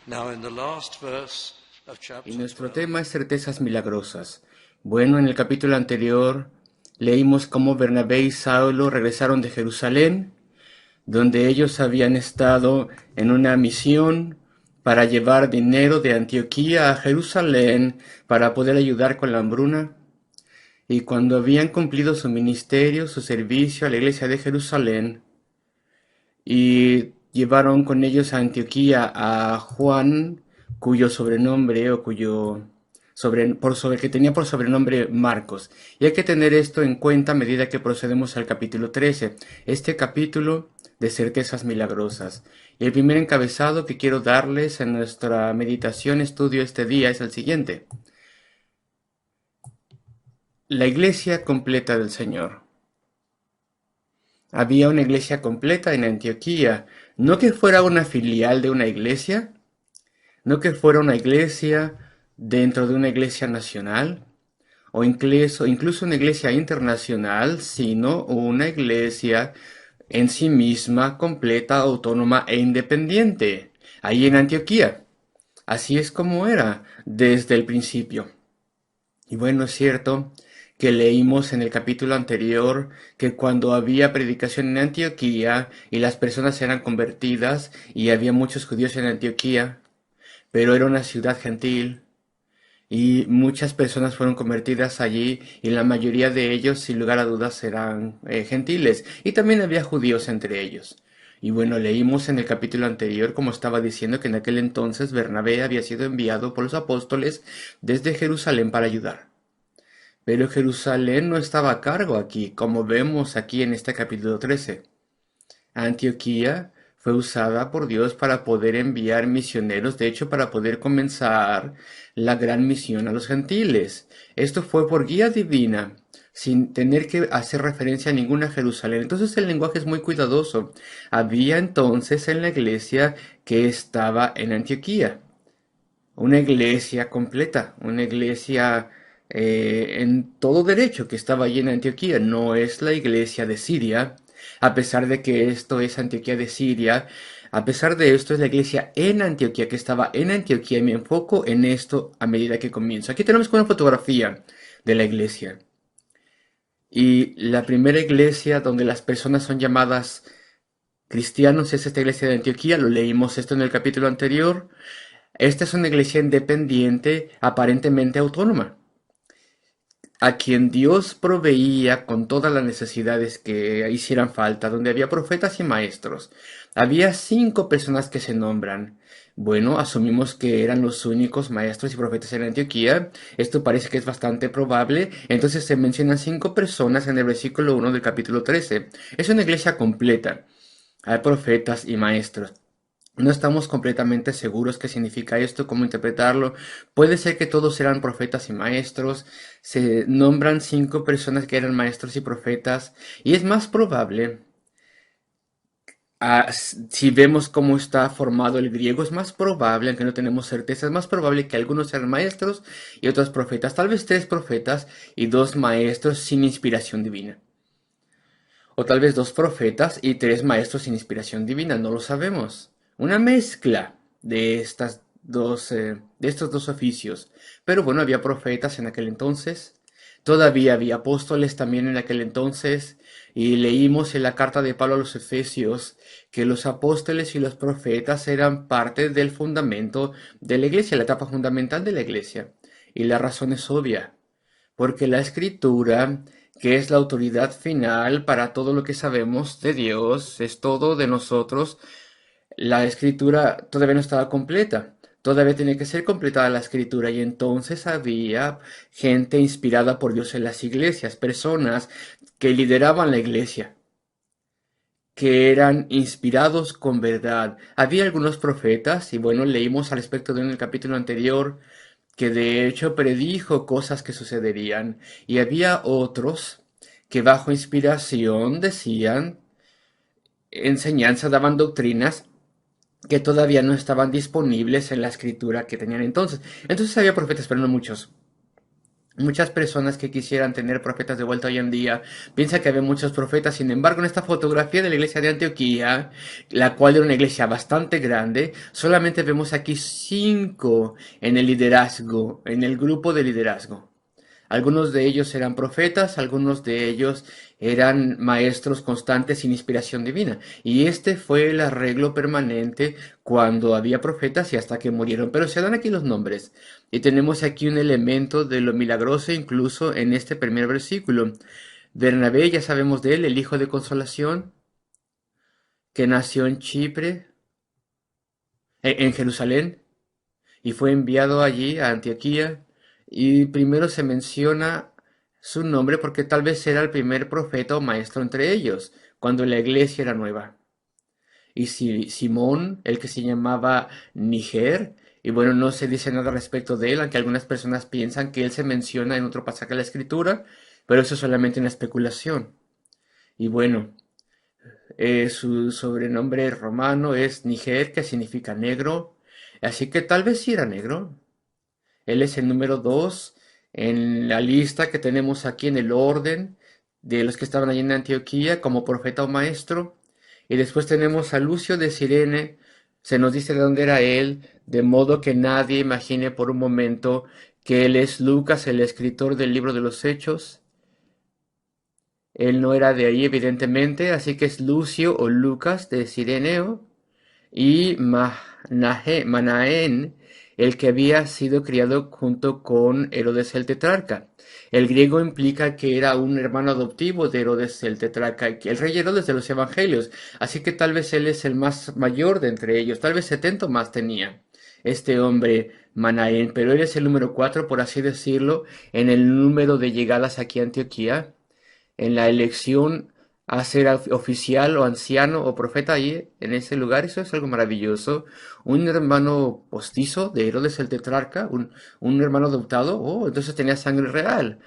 Now, in the last verse of Y chapter nuestro 12, tema es certezas milagrosas. Bueno, en el capítulo anterior leímos cómo Bernabé y Saulo regresaron de Jerusalén, donde ellos habían estado en una misión para llevar dinero de Antioquía a Jerusalén para poder ayudar con la hambruna. Y cuando habían cumplido su ministerio, su servicio a la iglesia de Jerusalén, y llevaron con ellos a Antioquía a Juan, cuyo sobrenombre o cuyo que tenía por sobrenombre Marcos. Y hay que tener esto en cuenta a medida que procedemos al capítulo 13, este capítulo de certezas milagrosas. Y el primer encabezado que quiero darles en nuestra meditación estudio este día es el siguiente: la iglesia completa del Señor. Había una iglesia completa en Antioquía, no que fuera una filial de una iglesia, no que fuera una iglesia dentro de una iglesia nacional, o incluso una iglesia internacional, sino una iglesia en sí misma, completa, autónoma e independiente, ahí en Antioquía. Así es como era desde el principio. Y bueno, es cierto que leímos en el capítulo anterior que cuando había predicación en Antioquía y las personas eran convertidas y había muchos judíos en Antioquía, pero era una ciudad gentil y muchas personas fueron convertidas allí y la mayoría de ellos, sin lugar a dudas, eran gentiles y también había judíos entre ellos. Y bueno, leímos en el capítulo anterior, como estaba diciendo, que en aquel entonces Bernabé había sido enviado por los apóstoles desde Jerusalén para ayudar. Pero Jerusalén no estaba a cargo aquí, como vemos aquí en este capítulo 13. Antioquía fue usada por Dios para poder enviar misioneros, de hecho, para poder comenzar la gran misión a los gentiles. Esto fue por guía divina, sin tener que hacer referencia a ninguna Jerusalén. Entonces el lenguaje es muy cuidadoso. Había entonces en la iglesia que estaba en Antioquía una iglesia completa, una iglesia en todo derecho que estaba allí en Antioquía. No es la iglesia de Siria, a pesar de que esto es Antioquía de Siria. A pesar de esto es la iglesia en Antioquía, que estaba en Antioquía, y me enfoco en esto a medida que comienzo. Aquí tenemos una fotografía de la iglesia. Y la primera iglesia donde las personas son llamadas cristianos es esta iglesia de Antioquía. Lo leímos esto en el capítulo anterior. Esta es una iglesia independiente, aparentemente autónoma, a quien Dios proveía con todas las necesidades que hicieran falta, donde había profetas y maestros. Había 5 personas que se nombran. Bueno, asumimos que eran los únicos maestros y profetas en Antioquía. Esto parece que es bastante probable. Entonces se mencionan 5 personas en el versículo 1 del capítulo 13. Es una iglesia completa. Hay profetas y maestros. No estamos completamente seguros qué significa esto, cómo interpretarlo. Puede ser que todos eran profetas y maestros. Se nombran 5 personas que eran maestros y profetas. Y es más probable, si vemos cómo está formado el griego, es más probable, aunque no tenemos certeza, es más probable que algunos eran maestros y otros profetas. Tal vez 3 profetas y 2 maestros sin inspiración divina. O tal vez 2 profetas y 3 maestros sin inspiración divina, no lo sabemos. Una mezcla de de estos dos oficios. Pero bueno, había profetas en aquel entonces. Todavía había apóstoles también en aquel entonces. Y leímos en la carta de Pablo a los Efesios que los apóstoles y los profetas eran parte del fundamento de la iglesia, la etapa fundamental de la iglesia. Y la razón es obvia, porque la escritura, que es la autoridad final para todo lo que sabemos de Dios, es todo de nosotros, la escritura todavía no estaba completa. Todavía tenía que ser completada la escritura y entonces había gente inspirada por Dios en las iglesias, personas que lideraban la iglesia, que eran inspirados con verdad. Había algunos profetas, y bueno, leímos al respecto de uno en el capítulo anterior, que de hecho predijo cosas que sucederían, y había otros que bajo inspiración decían enseñanzas, daban doctrinas que todavía no estaban disponibles en la escritura que tenían entonces. Entonces había profetas, pero no muchos. Muchas personas que quisieran tener profetas de vuelta hoy en día piensan que había muchos profetas. Sin embargo, en esta fotografía de la iglesia de Antioquía, la cual era una iglesia bastante grande, solamente vemos aquí 5 en el liderazgo, en el grupo de liderazgo. Algunos de ellos eran profetas, algunos de ellos eran maestros constantes sin inspiración divina. Y este fue el arreglo permanente cuando había profetas y hasta que murieron. Pero se dan aquí los nombres. Y tenemos aquí un elemento de lo milagroso incluso en este primer versículo. Bernabé, ya sabemos de él, el hijo de consolación, que nació en Chipre, en Jerusalén, y fue enviado allí a Antioquía. Y primero se menciona su nombre porque tal vez era el primer profeta o maestro entre ellos, cuando la iglesia era nueva. Y Simón, el que se llamaba Niger, y bueno, no se dice nada respecto de él, aunque algunas personas piensan que él se menciona en otro pasaje de la escritura, pero eso es solamente una especulación. Y bueno, su sobrenombre romano es Niger, que significa negro, así que tal vez sí era negro. Él es el número 2 en la lista que tenemos aquí en el orden de los que estaban allí en Antioquía como profeta o maestro. Y después tenemos a Lucio de Cirene. Se nos dice de dónde era él, de modo que nadie imagine por un momento que él es Lucas, el escritor del libro de los Hechos. Él no era de ahí, evidentemente, así que es Lucio o Lucas de Cireneo y Manaén, el que había sido criado junto con Herodes el tetrarca. El griego implica que era un hermano adoptivo de Herodes el tetrarca, el rey Herodes de los evangelios, así que tal vez él es el más mayor de entre ellos, tal vez 70 más tenía este hombre Manaén, pero él es el número 4, por así decirlo, en el número de llegadas aquí a Antioquía en la elección a ser oficial o anciano o profeta ahí en ese lugar. Eso es algo maravilloso. Un hermano postizo de Herodes el tetrarca, un hermano adoptado. Oh, entonces tenía sangre real.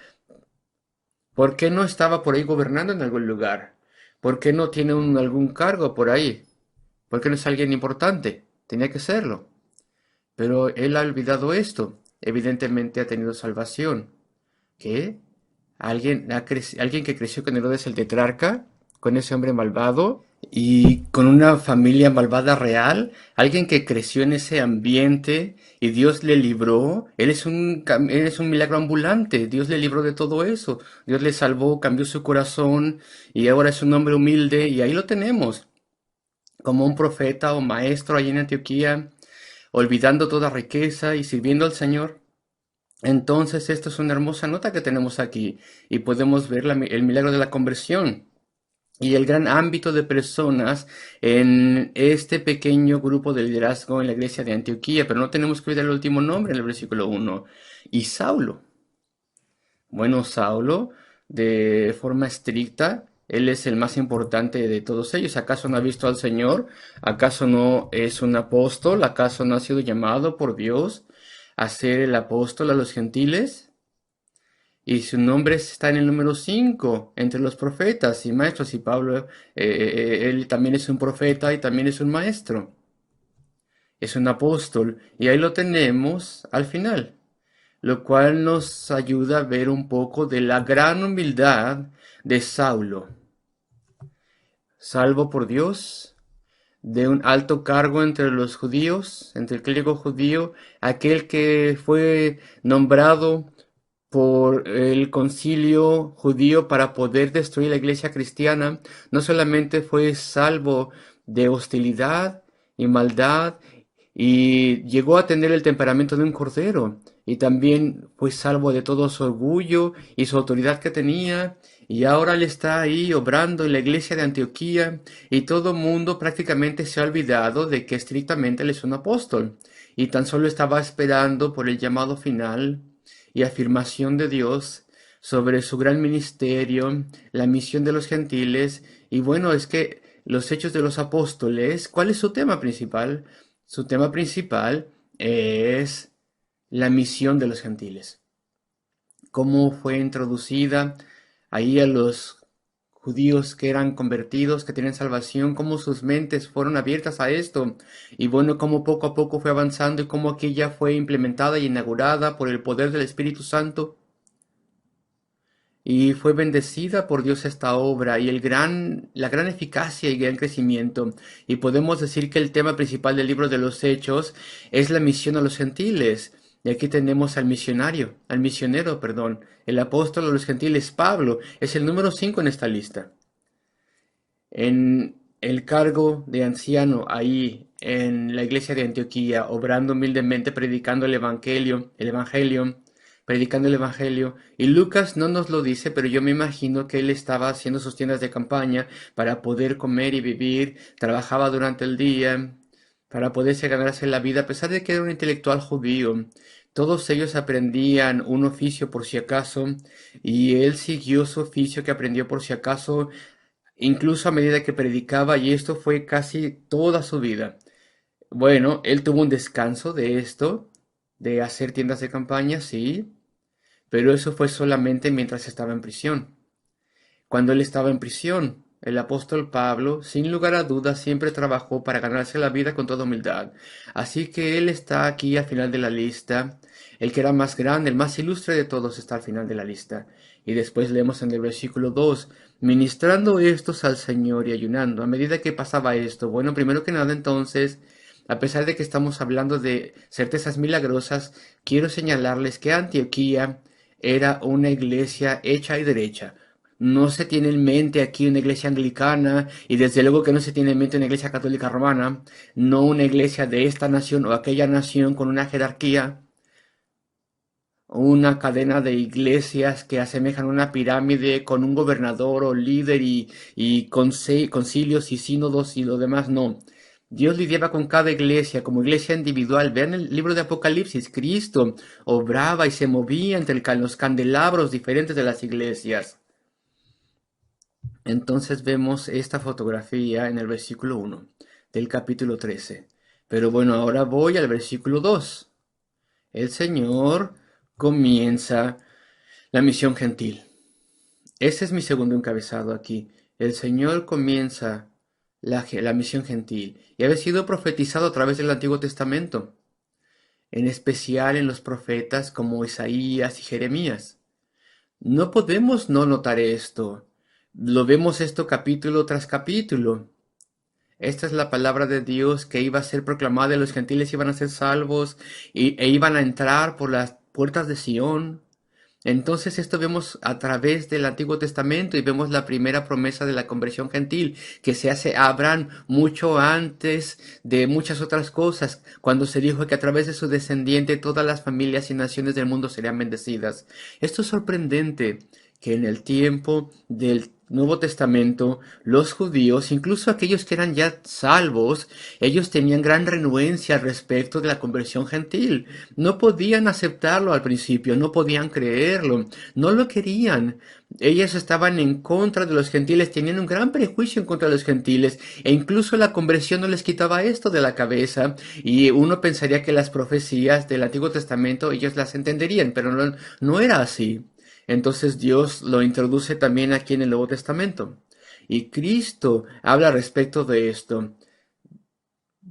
¿Por qué no estaba por ahí gobernando en algún lugar? ¿Por qué no tiene algún cargo por ahí? ¿Por qué no es alguien importante? Tenía que serlo. Pero él ha olvidado esto. Evidentemente ha tenido salvación. ¿Qué? Alguien que creció con Herodes el tetrarca, con ese hombre malvado y con una familia malvada real, alguien que creció en ese ambiente y Dios le libró, él es un milagro ambulante, Dios le libró de todo eso, Dios le salvó, cambió su corazón y ahora es un hombre humilde y ahí lo tenemos, como un profeta o maestro allí en Antioquía, olvidando toda riqueza y sirviendo al Señor. Entonces, esto es una hermosa nota que tenemos aquí y podemos ver el milagro de la conversión y el gran ámbito de personas en este pequeño grupo de liderazgo en la iglesia de Antioquía, pero no tenemos que olvidar el último nombre en el versículo 1, y Saulo. Bueno, Saulo, de forma estricta, él es el más importante de todos ellos. ¿Acaso no ha visto al Señor? ¿Acaso no es un apóstol? ¿Acaso no ha sido llamado por Dios a ser el apóstol a los gentiles? Y su nombre está en el número 5 entre los profetas y maestros. Y Pablo, él también es un profeta y también es un maestro. Es un apóstol. Y ahí lo tenemos al final, lo cual nos ayuda a ver un poco de la gran humildad de Saulo. Salvo por Dios, de un alto cargo entre los judíos, entre el clero judío, aquel que fue nombrado por el concilio judío para poder destruir la iglesia cristiana, no solamente fue salvo de hostilidad y maldad, y llegó a tener el temperamento de un cordero, y también fue salvo de todo su orgullo y su autoridad que tenía, y ahora él está ahí obrando en la iglesia de Antioquía, y todo mundo prácticamente se ha olvidado de que estrictamente él es un apóstol, y tan solo estaba esperando por el llamado final y afirmación de Dios sobre su gran ministerio, la misión de los gentiles, y bueno, es que los hechos de los apóstoles, ¿cuál es su tema principal? Su tema principal es la misión de los gentiles. Cómo fue introducida ahí a los judíos que eran convertidos, que tienen salvación, cómo sus mentes fueron abiertas a esto, y bueno, cómo poco a poco fue avanzando y cómo aquella fue implementada y inaugurada por el poder del Espíritu Santo. y fue bendecida por Dios esta obra y la gran eficacia y gran crecimiento. Y podemos decir que el tema principal del libro de los Hechos es la misión a los gentiles. Y aquí tenemos al misionero, perdón, el apóstol a los gentiles, Pablo, es el número 5 en esta lista. En el cargo de anciano ahí en la iglesia de Antioquía, obrando humildemente, predicando el evangelio. Y Lucas no nos lo dice, pero yo me imagino que él estaba haciendo sus tiendas de campaña para poder comer y vivir, trabajaba durante el día para poderse ganarse la vida, a pesar de que era un intelectual judío. Todos ellos aprendían un oficio por si acaso, y él siguió su oficio que aprendió por si acaso incluso a medida que predicaba, y esto fue casi toda su vida. Bueno, él tuvo un descanso de esto, de hacer tiendas de campaña, sí, pero eso fue solamente mientras estaba en prisión. Cuando él estaba en prisión, el apóstol Pablo, sin lugar a dudas, siempre trabajó para ganarse la vida con toda humildad. Así que él está aquí al final de la lista. El que era más grande, el más ilustre de todos, está al final de la lista. Y después leemos en el versículo 2, ministrando estos al Señor y ayunando. A medida que pasaba esto, bueno, primero que nada entonces, a pesar de que estamos hablando de certezas milagrosas, quiero señalarles que Antioquía era una iglesia hecha y derecha. No se tiene en mente aquí una iglesia anglicana y desde luego que no se tiene en mente una iglesia católica romana, no una iglesia de esta nación o aquella nación con una jerarquía, una cadena de iglesias que asemejan una pirámide con un gobernador o líder y concilios y sínodos y lo demás, no. Dios lidiaba con cada iglesia como iglesia individual. Vean el libro de Apocalipsis, Cristo obraba y se movía entre los candelabros diferentes de las iglesias. Entonces vemos esta fotografía en el versículo 1 del capítulo 13. Pero bueno, ahora voy al versículo 2. El Señor comienza la misión gentil. Ese es mi segundo encabezado aquí. El Señor comienza la misión gentil y había sido profetizado a través del Antiguo Testamento, en especial en los profetas como Isaías y Jeremías. No podemos no notar esto. Lo vemos esto capítulo tras capítulo. Esta es la palabra de Dios que iba a ser proclamada y los gentiles iban a ser salvos e iban a entrar por las puertas de Sión. Entonces esto vemos a través del Antiguo Testamento y vemos la primera promesa de la conversión gentil que se hace a Abraham mucho antes de muchas otras cosas, cuando se dijo que a través de su descendiente todas las familias y naciones del mundo serían bendecidas. Esto es sorprendente que en el tiempo del Nuevo Testamento, los judíos, incluso aquellos que eran ya salvos, ellos tenían gran renuencia al respecto de la conversión gentil. No podían aceptarlo al principio, no podían creerlo, no lo querían. Ellos estaban en contra de los gentiles, tenían un gran prejuicio en contra de los gentiles, e incluso la conversión no les quitaba esto de la cabeza, y uno pensaría que las profecías del Antiguo Testamento ellos las entenderían, pero no era así. Entonces Dios lo introduce también aquí en el Nuevo Testamento. Y Cristo habla respecto de esto.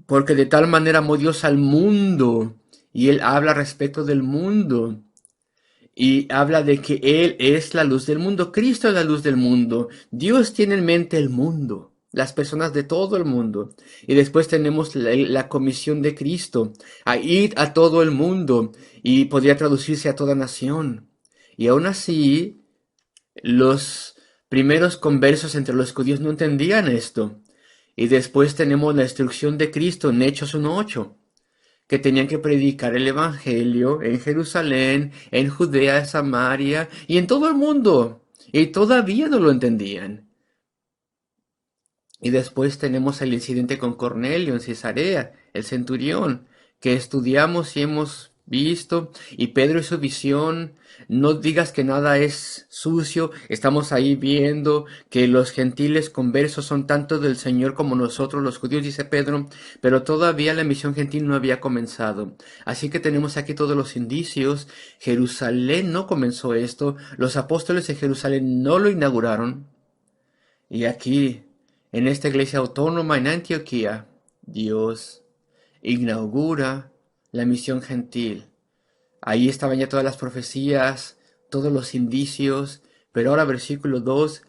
Porque de tal manera amó Dios al mundo. Y Él habla respecto del mundo. Y habla de que Él es la luz del mundo. Cristo es la luz del mundo. Dios tiene en mente el mundo. Las personas de todo el mundo. Y después tenemos la comisión de Cristo. A ir a todo el mundo. Y podría traducirse a toda nación. Y aún así, los primeros conversos entre los judíos no entendían esto. Y después tenemos la instrucción de Cristo en Hechos 1:8, que tenían que predicar el Evangelio en Jerusalén, en Judea, Samaria y en todo el mundo. Y todavía no lo entendían. Y después tenemos el incidente con Cornelio en Cesarea, el centurión, que estudiamos y hemos visto, y Pedro y su visión. No digas que nada es sucio, estamos ahí viendo que los gentiles conversos son tanto del Señor como nosotros los judíos, dice Pedro, pero todavía la misión gentil no había comenzado. Así que tenemos aquí todos los indicios. Jerusalén no comenzó esto, los apóstoles de Jerusalén no lo inauguraron, y aquí, en esta iglesia autónoma en Antioquía, Dios inaugura la misión gentil. Ahí estaban ya todas las profecías, todos los indicios, Pero ahora versículo 2,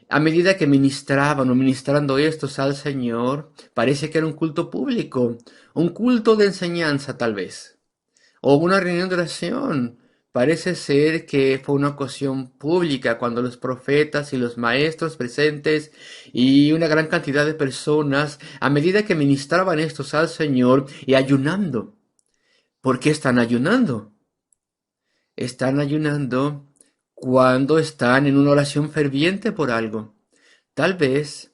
a medida que ministraban o ministrando estos al Señor, parece que era un culto público, un culto de enseñanza tal vez, o una reunión de oración. Parece ser que fue una ocasión pública cuando los profetas y los maestros presentes y una gran cantidad de personas, a medida que ministraban estos al Señor y ayunando. ¿Por qué están ayunando? Están ayunando cuando están en una oración ferviente por algo. Tal vez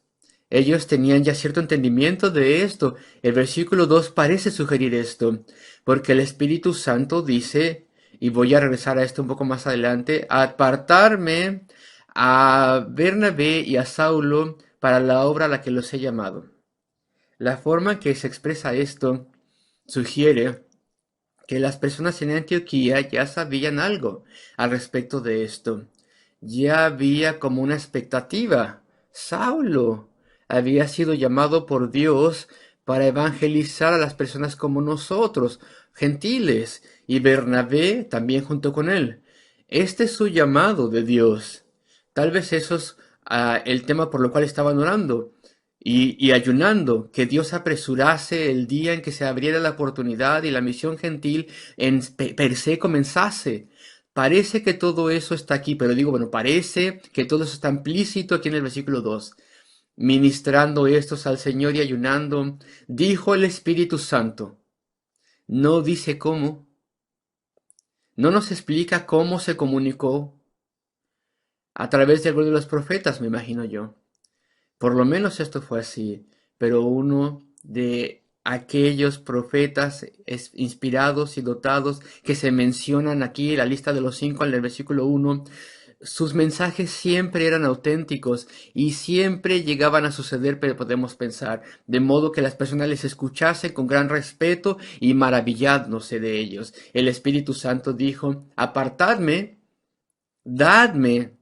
ellos tenían ya cierto entendimiento de esto. El versículo 2 parece sugerir esto, porque el Espíritu Santo dice, y voy a regresar a esto un poco más adelante, a apartarme a Bernabé y a Saulo para la obra a la que los he llamado. La forma en que se expresa esto sugiere que las personas en Antioquía ya sabían algo al respecto de esto. Ya había como una expectativa. Saulo había sido llamado por Dios para evangelizar a las personas como nosotros, gentiles, y Bernabé también junto con él. Este es su llamado de Dios. Tal vez eso es el tema por lo cual estaban orando y ayunando, que Dios apresurase el día en que se abriera la oportunidad y la misión gentil per se comenzase. Parece que todo eso está aquí, pero digo, bueno, parece que todo eso está implícito aquí en el versículo 2. Ministrando estos al Señor y ayunando, dijo el Espíritu Santo. No dice cómo, no nos explica cómo se comunicó a través de alguno de los profetas, me imagino yo. Por lo menos esto fue así, pero uno de aquellos profetas inspirados y dotados que se mencionan aquí en la lista de los 5 en el versículo 1, sus mensajes siempre eran auténticos y siempre llegaban a suceder, pero podemos pensar, de modo que las personas les escuchasen con gran respeto y maravillándose de ellos. El Espíritu Santo dijo, apartadme, dadme,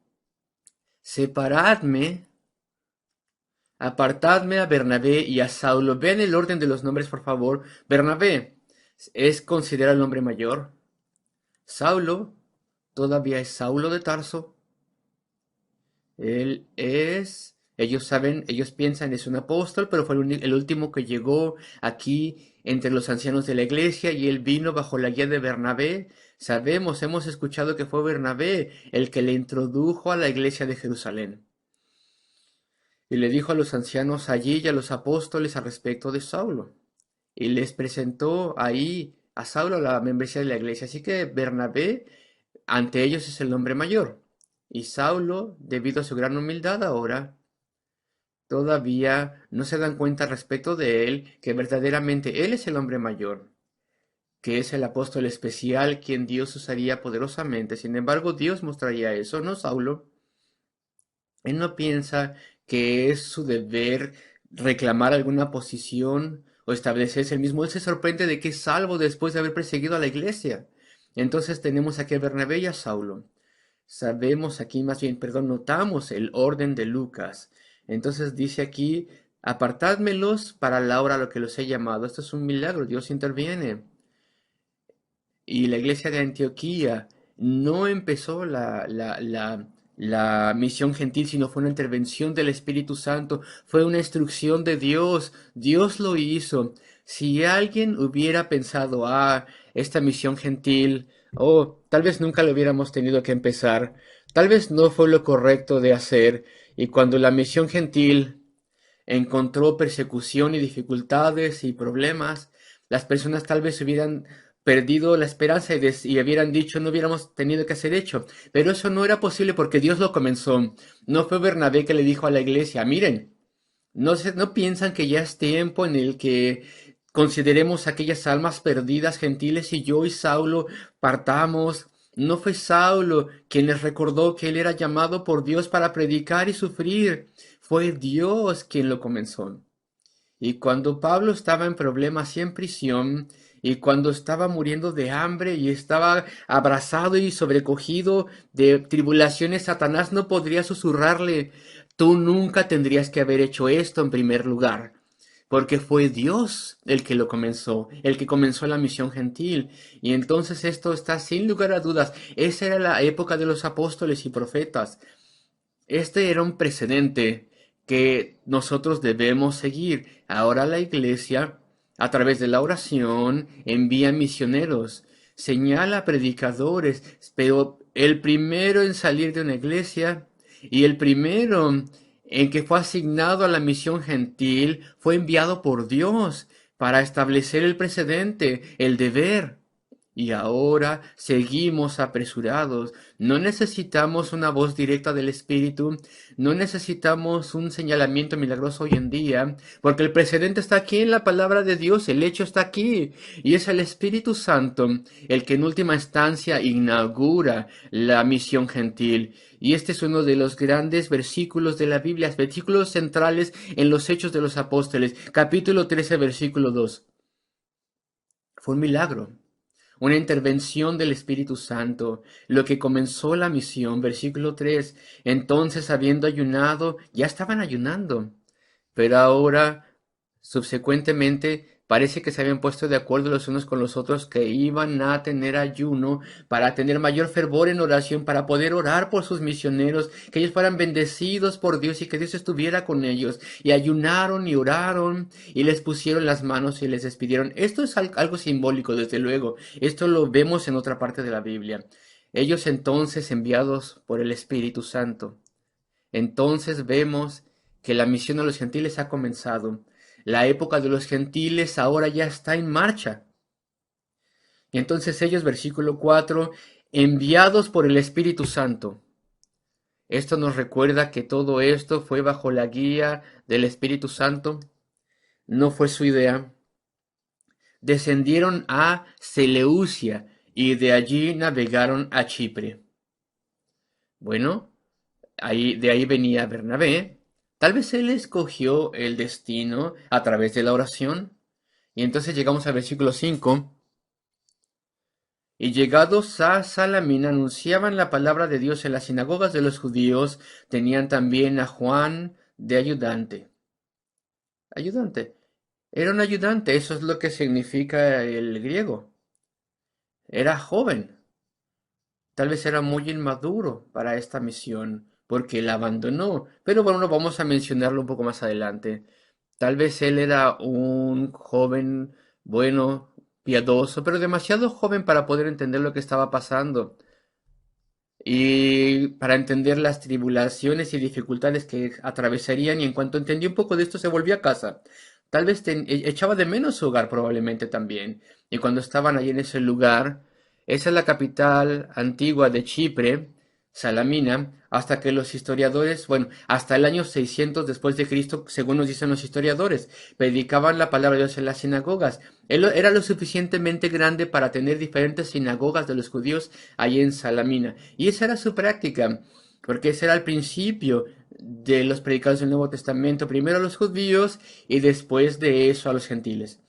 separadme, apartadme a Bernabé y a Saulo. Vean el orden de los nombres, por favor. Bernabé es considerado el nombre mayor. Saulo todavía es Saulo de Tarso. Ellos saben, ellos piensan es un apóstol, pero fue el último que llegó aquí entre los ancianos de la iglesia y él vino bajo la guía de Bernabé. Sabemos, hemos escuchado que fue Bernabé el que le introdujo a la iglesia de Jerusalén. Y le dijo a los ancianos allí y a los apóstoles al respecto de Saulo. Y les presentó ahí a Saulo la membresía de la iglesia. Así que Bernabé ante ellos es el nombre mayor. Y Saulo, debido a su gran humildad ahora, todavía no se dan cuenta respecto de él, que verdaderamente él es el hombre mayor, que es el apóstol especial, quien Dios usaría poderosamente. Sin embargo, Dios mostraría eso, no Saulo. Él no piensa que es su deber reclamar alguna posición o establecerse el mismo. Él se sorprende de que es salvo después de haber perseguido a la iglesia. Entonces tenemos aquí a Bernabé y a Saulo. Sabemos aquí, más bien, perdón, notamos el orden de Lucas. Entonces dice aquí, apartádmelos para la obra a lo que los he llamado. Esto es un milagro, Dios interviene. Y la iglesia de Antioquía no empezó la misión gentil, sino fue una intervención del Espíritu Santo, fue una instrucción de Dios, Dios lo hizo. Si alguien hubiera pensado, esta misión gentil, tal vez nunca lo hubiéramos tenido que empezar, tal vez no fue lo correcto de hacer, y cuando la misión gentil encontró persecución y dificultades y problemas, las personas tal vez hubieran perdido la esperanza y hubieran dicho no hubiéramos tenido que hacer hecho. Pero eso no era posible porque Dios lo comenzó. No fue Bernabé que le dijo a la iglesia, miren, no piensan que ya es tiempo en el que consideremos aquellas almas perdidas gentiles y yo y Saulo partamos. No fue Saulo quien les recordó que él era llamado por Dios para predicar y sufrir. Fue Dios quien lo comenzó. Y cuando Pablo estaba en problemas y en prisión, y cuando estaba muriendo de hambre y estaba abrazado y sobrecogido de tribulaciones, Satanás no podría susurrarle, tú nunca tendrías que haber hecho esto en primer lugar, porque fue Dios el que lo comenzó, el que comenzó la misión gentil. Y entonces esto está sin lugar a dudas. Esa era la época de los apóstoles y profetas. Este era un precedente que nosotros debemos seguir. Ahora la iglesia, a través de la oración, envía misioneros, señala predicadores, pero el primero en salir de una iglesia y el primero en que fue asignado a la misión gentil fue enviado por Dios para establecer el precedente, el deber. Y ahora seguimos apresurados. No necesitamos una voz directa del Espíritu, no necesitamos un señalamiento milagroso hoy en día, porque el precedente está aquí en la palabra de Dios, el hecho está aquí, y es el Espíritu Santo el que en última instancia inaugura la misión gentil. Y este es uno de los grandes versículos de la Biblia, versículos centrales en los Hechos de los Apóstoles, capítulo 13, versículo 2. Fue un milagro, una intervención del Espíritu Santo, lo que comenzó la misión. Versículo 3. Entonces, habiendo ayunado, ya estaban ayunando, pero ahora, subsecuentemente, parece que se habían puesto de acuerdo los unos con los otros que iban a tener ayuno para tener mayor fervor en oración, para poder orar por sus misioneros, que ellos fueran bendecidos por Dios y que Dios estuviera con ellos. Y ayunaron y oraron y les pusieron las manos y les despidieron. Esto es algo simbólico, desde luego. Esto lo vemos en otra parte de la Biblia. Ellos entonces, enviados por el Espíritu Santo, entonces vemos que la misión a los gentiles ha comenzado. La época de los gentiles ahora ya está en marcha. Y entonces ellos, versículo 4, enviados por el Espíritu Santo. Esto nos recuerda que todo esto fue bajo la guía del Espíritu Santo. No fue su idea. Descendieron a Seleucia y de allí navegaron a Chipre. Bueno, de ahí venía Bernabé. Tal vez él escogió el destino a través de la oración. Y entonces llegamos al versículo 5. Y llegados a Salamina anunciaban la palabra de Dios en las sinagogas de los judíos. Tenían también a Juan de ayudante. Ayudante. Era un ayudante, eso es lo que significa el griego. Era joven. Tal vez era muy inmaduro para esta misión, porque la abandonó. Pero bueno, vamos a mencionarlo un poco más adelante. Tal vez él era un joven bueno, piadoso, pero demasiado joven para poder entender lo que estaba pasando y para entender las tribulaciones y dificultades que atravesarían, y en cuanto entendió un poco de esto se volvió a casa. Tal vez echaba de menos su hogar probablemente también. Y cuando estaban allí en ese lugar, esa es la capital antigua de Chipre, Salamina, hasta que los historiadores, bueno, hasta el año 600 después de Cristo, según nos dicen los historiadores, predicaban la palabra de Dios en las sinagogas. Él era lo suficientemente grande para tener diferentes sinagogas de los judíos allí en Salamina. Y esa era su práctica, porque ese era el principio de los predicados del Nuevo Testamento, primero a los judíos y después de eso a los gentiles.